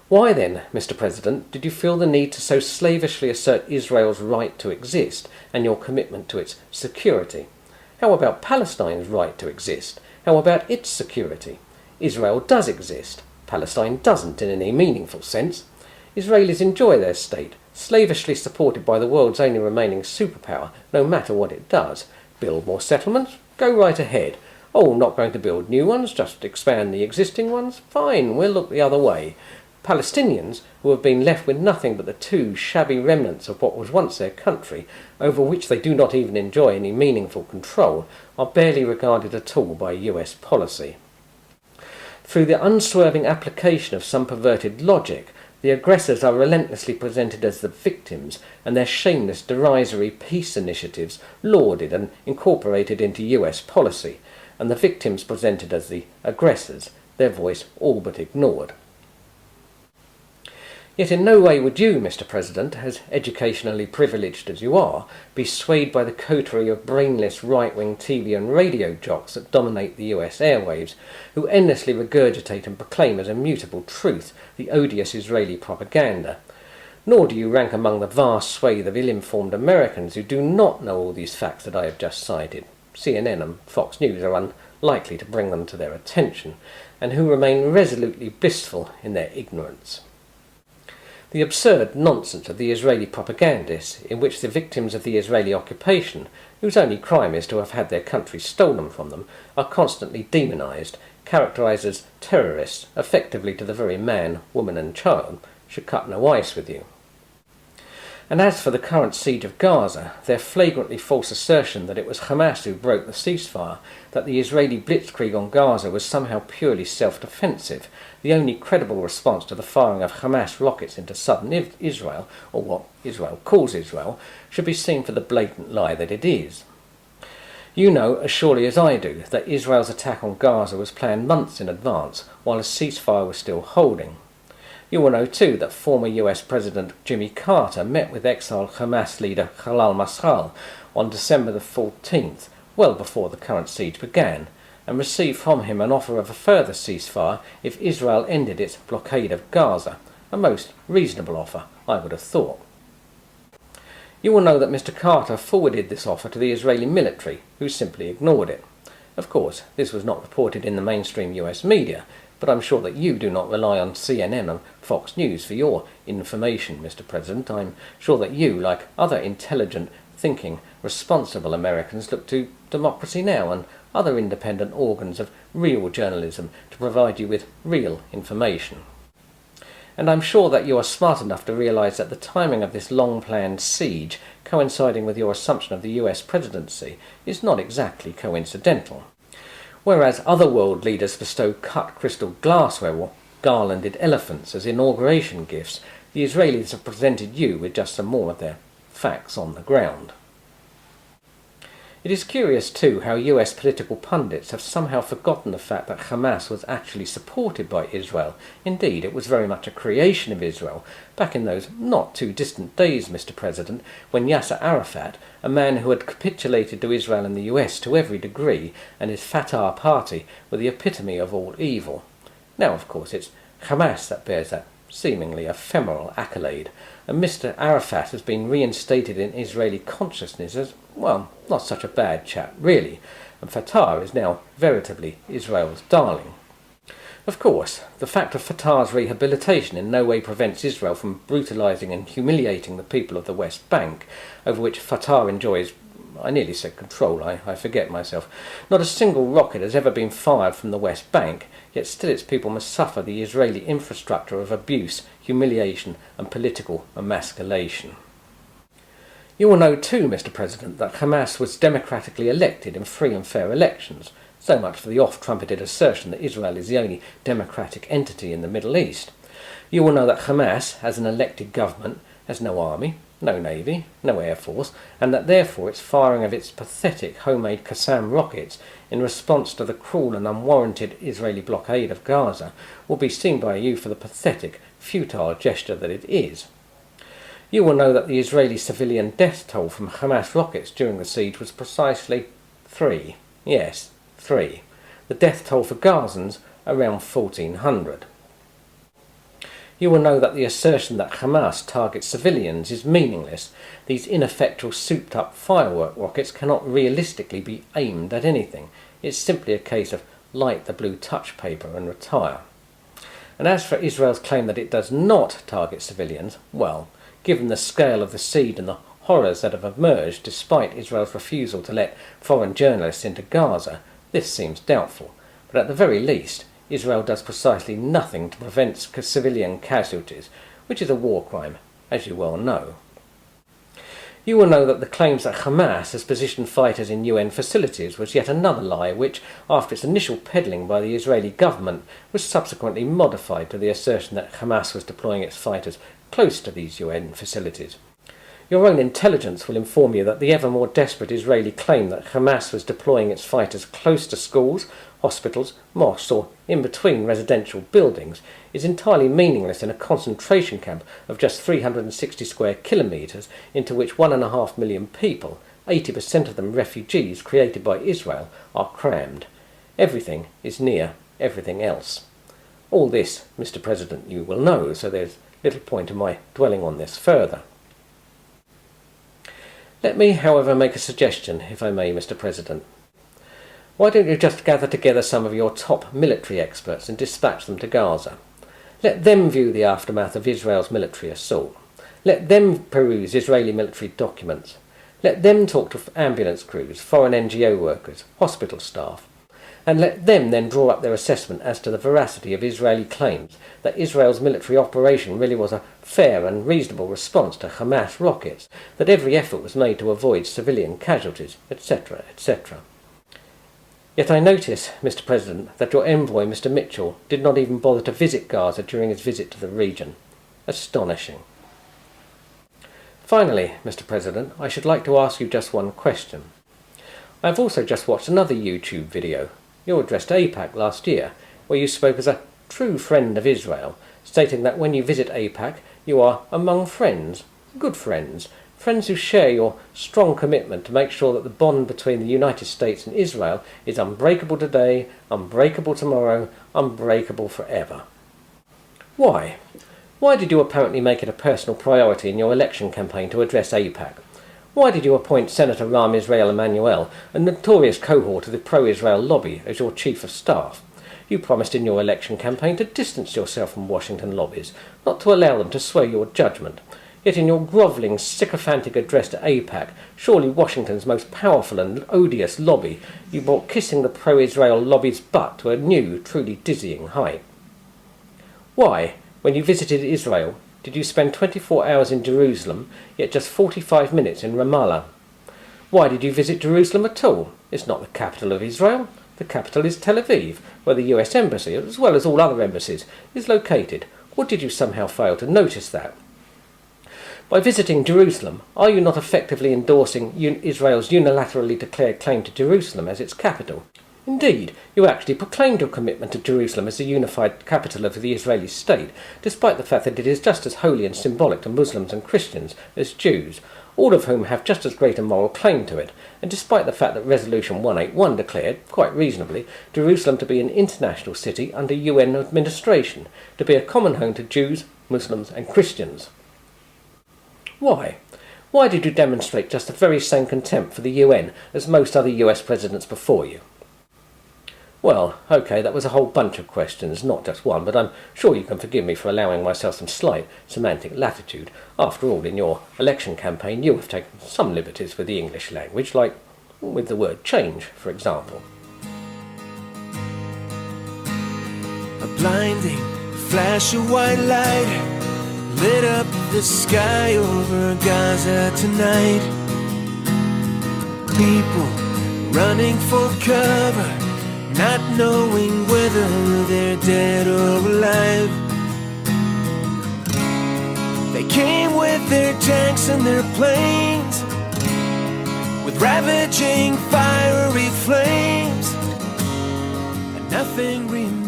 Why then, Mr. President, did you feel the need to so slavishly assert Israel's right to exist and your commitment to its security? How about Palestine's right to exist? How about its security? Israel does exist. Palestine doesn't in any meaningful sense. Israelis enjoy their state, slavishly supported by the world's only remaining superpower, no matter what it does. Build more settlements? Go right ahead. Oh, not going to build new ones, just expand the existing ones? Fine, we'll look the other way. Palestinians, who have been left with nothing but the two shabby remnants of what was once their country, over which they do not even enjoy any meaningful control, are barely regarded at all by US policy. Through the unswerving application of some perverted logic, the aggressors are relentlessly presented as the victims, and their shameless, derisory peace initiatives lauded and incorporated into US policy, and the victims presented as the aggressors, their voice all but ignored. Yet in no way would you, Mr. President, as educationally privileged as you are, be swayed by the coterie of brainless right-wing TV and radio jocks that dominate the US airwaves, who endlessly regurgitate and proclaim as immutable truth the odious Israeli propaganda. Nor do you rank among the vast swathe of ill-informed Americans who do not know all these facts that I have just cited. CNN and Fox News are unlikely to bring them to their attention, and who remain resolutely blissful in their ignorance. The absurd nonsense of the Israeli propagandists, in which the victims of the Israeli occupation, whose only crime is to have had their country stolen from them, are constantly demonised, characterised as terrorists, effectively to the very man, woman and child, should cut no ice with you. And as for the current siege of Gaza, their flagrantly false assertion that it was Hamas who broke the ceasefire, that the Israeli blitzkrieg on Gaza was somehow purely self-defensive, the only credible response to the firing of Hamas rockets into southern Israel, or what Israel calls Israel, should be seen for the blatant lie that it is. You know, as surely as I do, that Israel's attack on Gaza was planned months in advance, while a ceasefire was still holding. You will know too that former US President Jimmy Carter met with exiled Hamas leader Khalal Masral on December the 14th, well before the current siege began, and received from him an offer of a further ceasefire if Israel ended its blockade of Gaza, a most reasonable offer, I would have thought. You will know that Mr. Carter forwarded this offer to the Israeli military, who simply ignored it. Of course, this was not reported in the mainstream US media, but I'm sure that you do not rely on CNN and Fox News for your information, Mr. President. I'm sure that you, like other intelligent, thinking, responsible Americans, look to Democracy Now! And other independent organs of real journalism to provide you with real information. And I'm sure that you are smart enough to realise that the timing of this long-planned siege, coinciding with your assumption of the US presidency, is not exactly coincidental. Whereas other world leaders bestow cut crystal glassware or garlanded elephants as inauguration gifts, the Israelis have presented you with just some more of their facts on the ground. It is curious too how US political pundits have somehow forgotten the fact that Hamas was actually supported by Israel. Indeed, it was very much a creation of Israel, back in those not too distant days, Mr. President, when Yasser Arafat, a man who had capitulated to Israel and the US to every degree, and his Fatah party were the epitome of all evil. Now, of course, it's Hamas that bears that seemingly ephemeral accolade, and Mr. Arafat has been reinstated in Israeli consciousness as, well, not such a bad chap, really, and Fatah is now veritably Israel's darling. Of course, the fact of Fatah's rehabilitation in no way prevents Israel from brutalising and humiliating the people of the West Bank, over which Fatah enjoys, I nearly said control, I forget myself. Not a single rocket has ever been fired from the West Bank, yet still its people must suffer the Israeli infrastructure of abuse, humiliation and political emasculation. You will know too, Mr. President, that Hamas was democratically elected in free and fair elections. So much for the oft-trumpeted assertion that Israel is the only democratic entity in the Middle East. You will know that Hamas, as an elected government, has no army, no navy, no air force, and that therefore its firing of its pathetic homemade Qassam rockets in response to the cruel and unwarranted Israeli blockade of Gaza will be seen by you for the pathetic, futile gesture that it is. You will know that the Israeli civilian death toll from Hamas rockets during the siege was precisely 3. Yes, 3. The death toll for Gazans around 1,400. You will know that the assertion that Hamas targets civilians is meaningless. These ineffectual souped-up firework rockets cannot realistically be aimed at anything. It's simply a case of light the blue touch paper and retire. And as for Israel's claim that it does not target civilians, well, given the scale of the siege and the horrors that have emerged despite Israel's refusal to let foreign journalists into Gaza, this seems doubtful. But at the very least, Israel does precisely nothing to prevent civilian casualties, which is a war crime, as you well know. You will know that the claims that Hamas has positioned fighters in UN facilities was yet another lie which, after its initial peddling by the Israeli government, was subsequently modified to the assertion that Hamas was deploying its fighters close to these UN facilities. Your own intelligence will inform you that the ever more desperate Israeli claim that Hamas was deploying its fighters close to schools, hospitals, mosques or in between residential buildings is entirely meaningless in a concentration camp of just 360 square kilometres into which 1.5 million people, 80% of them refugees created by Israel, are crammed. Everything is near everything else. All this, Mr. President, you will know, so there's little point in my dwelling on this further. Let me, however, make a suggestion, if I may, Mr. President. Why don't you just gather together some of your top military experts and dispatch them to Gaza? Let them view the aftermath of Israel's military assault. Let them peruse Israeli military documents. Let them talk to ambulance crews, foreign NGO workers, hospital staff. And let them then draw up their assessment as to the veracity of Israeli claims that Israel's military operation really was a fair and reasonable response to Hamas rockets, that every effort was made to avoid civilian casualties, etc., etc. Yet I notice, Mr. President, that your envoy, Mr. Mitchell, did not even bother to visit Gaza during his visit to the region. Astonishing. Finally, Mr. President, I should like to ask you just one question. I have also just watched another YouTube video, your address to AIPAC last year, where you spoke as a true friend of Israel, stating that when you visit AIPAC, you are among friends, good friends, friends who share your strong commitment to make sure that the bond between the United States and Israel is unbreakable today, unbreakable tomorrow, unbreakable forever. Why? Why did you apparently make it a personal priority in your election campaign to address AIPAC? Why did you appoint Senator Rahm Israel Emanuel, a notorious cohort of the pro-Israel lobby, as your chief of staff? You promised in your election campaign to distance yourself from Washington lobbies, not to allow them to sway your judgment. Yet in your grovelling, sycophantic address to AIPAC, surely Washington's most powerful and odious lobby, you brought kissing the pro-Israel lobby's butt to a new, truly dizzying height. Why, when you visited Israel, did you spend 24 hours in Jerusalem, yet just 45 minutes in Ramallah? Why did you visit Jerusalem at all? It's not the capital of Israel. The capital is Tel Aviv, where the US Embassy, as well as all other embassies, is located. Or did you somehow fail to notice that? By visiting Jerusalem, are you not effectively endorsing Israel's unilaterally declared claim to Jerusalem as its capital? Indeed, you actually proclaimed your commitment to Jerusalem as the unified capital of the Israeli state, despite the fact that it is just as holy and symbolic to Muslims and Christians as Jews, all of whom have just as great a moral claim to it, and despite the fact that Resolution 181 declared, quite reasonably, Jerusalem to be an international city under UN administration, to be a common home to Jews, Muslims and Christians. Why? Why did you demonstrate just the very same contempt for the UN as most other US presidents before you? Well, OK, that was a whole bunch of questions, not just one, but I'm sure you can forgive me for allowing myself some slight semantic latitude. After all, in your election campaign, you have taken some liberties with the English language, like with the word change, for example. A blinding flash of white light lit up the sky over Gaza tonight. People running for cover, not knowing whether they're dead or alive. They came with their tanks and their planes, with ravaging fiery flames, and nothing remains.